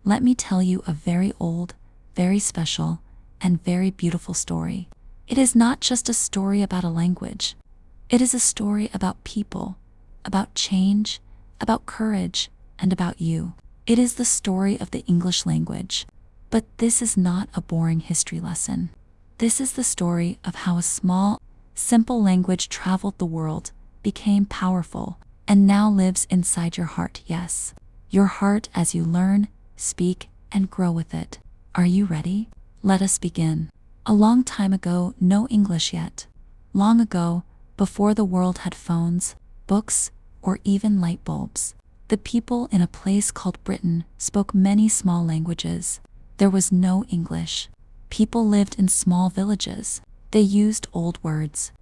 let me tell you a very old, very special, and very beautiful story. It is not just a story about a language. It is a story about people, about change, about courage, and about you. It is the story of the English language. But this is not a boring history lesson. This is the story of how a small, simple language traveled the world, became powerful, and now lives inside your heart. Yes, your heart as you learn, speak, and grow with it. Are you ready? Let us begin. A long time ago, no English yet. Long ago, before the world had phones, books, or even light bulbs, the people in a place called Britain spoke many small languages. There was no English. People lived in small villages. They used old words.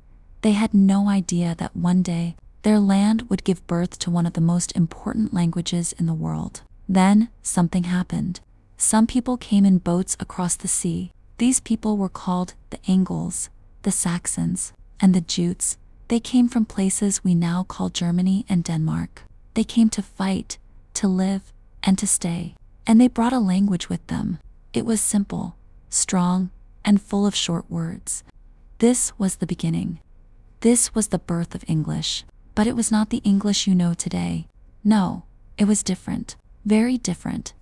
They had no idea that one day their land would give birth to one of the most important languages in the world. Then something happened. Some people came in boats across the sea. These people were called the Angles, the Saxons, and the Jutes. They came from places we now call Germany and Denmark. They came to fight, to live, and to stay. And they brought a language with them. It was simple, strong, and full of short words. This was the beginning. This was the birth of English. But it was not the English you know today. No, it was different, very different.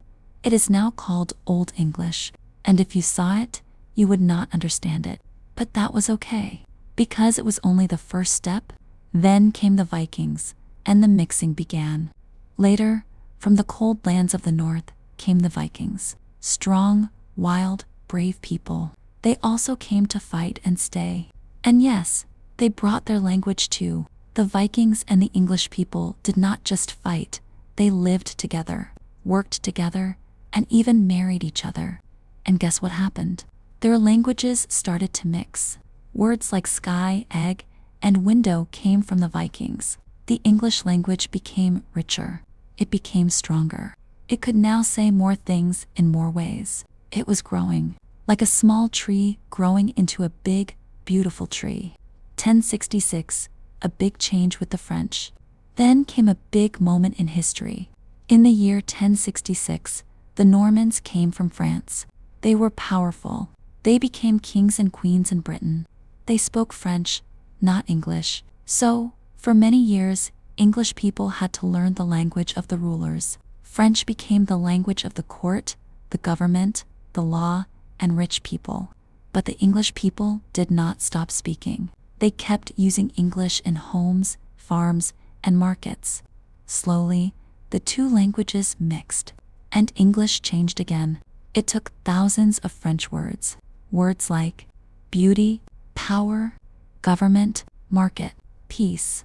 It is now called Old English, and if you saw it, you would not understand it. But that was okay, because it was only the first step. Then came the Vikings, and the mixing began. Later, from the cold lands of the north, came the Vikings. Strong, wild, brave people. They also came to fight and stay. And yes, they brought their language too. The Vikings and the English people did not just fight, they lived together, worked together, and even married each other. And guess what happened? Their languages started to mix. Words like sky, egg, and window came from the Vikings. The English language became richer. It became stronger. It could now say more things in more ways. It was growing, like a small tree growing into a big, beautiful tree. 1066, a big change with the French. Then came a big moment in history. In the year 1066, the Normans came from France. They were powerful. They became kings and queens in Britain. They spoke French, not English. So, for many years, English people had to learn the language of the rulers. French became the language of the court, the government, the law, and rich people. But the English people did not stop speaking. They kept using English in homes, farms, and markets. Slowly, the two languages mixed, and English changed again. It took thousands of French words. Words like beauty, power, government, market, peace.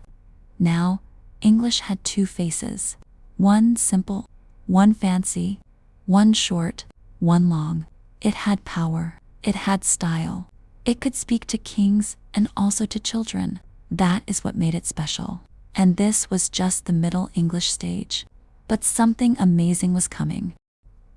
Now, English had two faces. One simple, one fancy, one short, one long. It had power. It had style. It could speak to kings and also to children. That is what made it special. And this was just the Middle English stage. But something amazing was coming.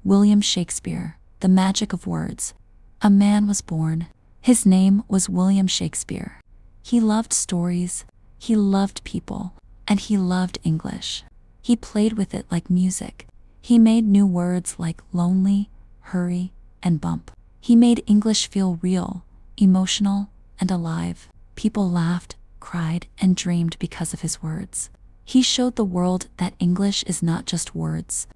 William Shakespeare, the magic of words. A man was born. His name was William Shakespeare. He loved stories, he loved people, and he loved English. He played with it like music. He made new words like lonely, hurry, and bump. He made English feel real, emotional, and alive. People laughed, cried, and dreamed because of his words. He showed the world that English is not just words.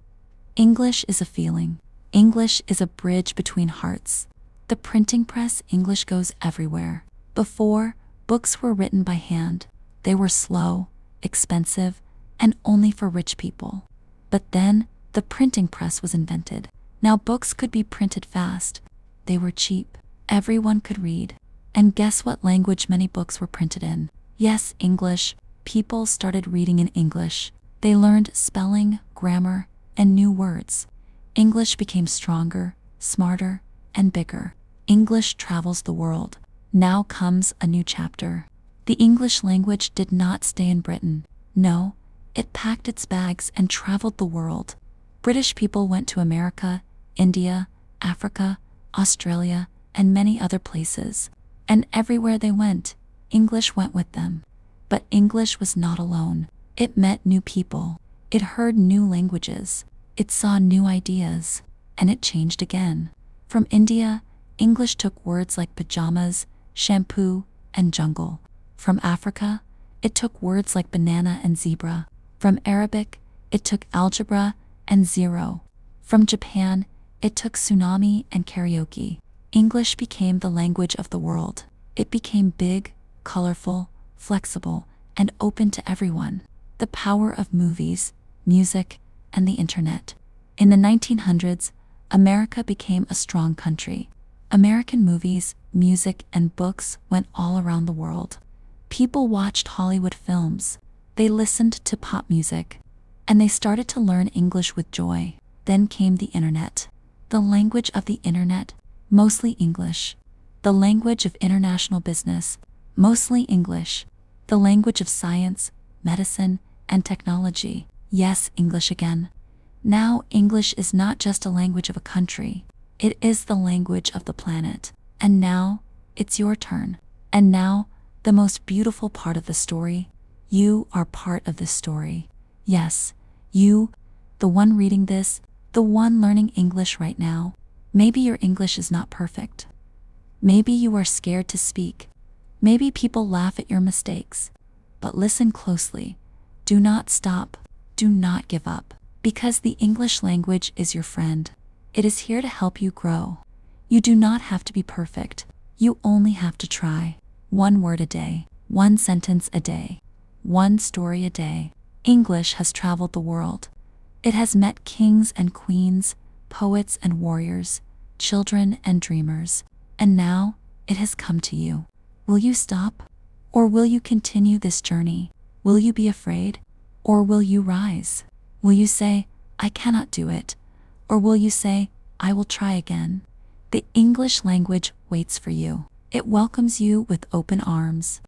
English is a feeling. English is a bridge between hearts. The printing press, English goes everywhere. Before, books were written by hand. They were slow, expensive, and only for rich people. But then, the printing press was invented. Now books could be printed fast. They were cheap. Everyone could read. And guess what language many books were printed in? Yes, English. People started reading in English. They learned spelling, grammar, and new words. English became stronger, smarter, and bigger. English travels the world. Now comes a new chapter. The English language did not stay in Britain. No, it packed its bags and traveled the world. British people went to America, India, Africa, Australia, and many other places. And everywhere they went, English went with them. But English was not alone. It met new people. It heard new languages. It saw new ideas. and it changed again. From India, English took words like pajamas, shampoo, and jungle. From Africa, it took words like banana and zebra. From Arabic, it took algebra and zero. From Japan, it took tsunami and karaoke. English became the language of the world. It became big, colorful, flexible, and open to everyone. The power of movies, music, and the internet. In the 1900s, America became a strong country. American movies, music, and books went all around the world. People watched Hollywood films, they listened to pop music, and they started to learn English with joy. Then came the internet. The language of the internet, mostly English. The language of international business, mostly English. The language of science, medicine, and technology. Yes, English again. Now, English is not just a language of a country. It is the language of the planet. And now, it's your turn. And now, the most beautiful part of the story. You are part of this story. Yes, you, the one reading this, the one learning English right now. Maybe your English is not perfect. Maybe you are scared to speak. Maybe people laugh at your mistakes. But listen closely. Do not stop. Do not give up. Because the English language is your friend. It is here to help you grow. You do not have to be perfect. You only have to try. One word a day. One sentence a day. One story a day. English has traveled the world. It has met kings and queens, poets and warriors, children and dreamers. And now, it has come to you. Will you stop? Or will you continue this journey? Will you be afraid? Or will you rise? Will you say, I cannot do it? Or will you say, I will try again? The English language waits for you. It welcomes you with open arms.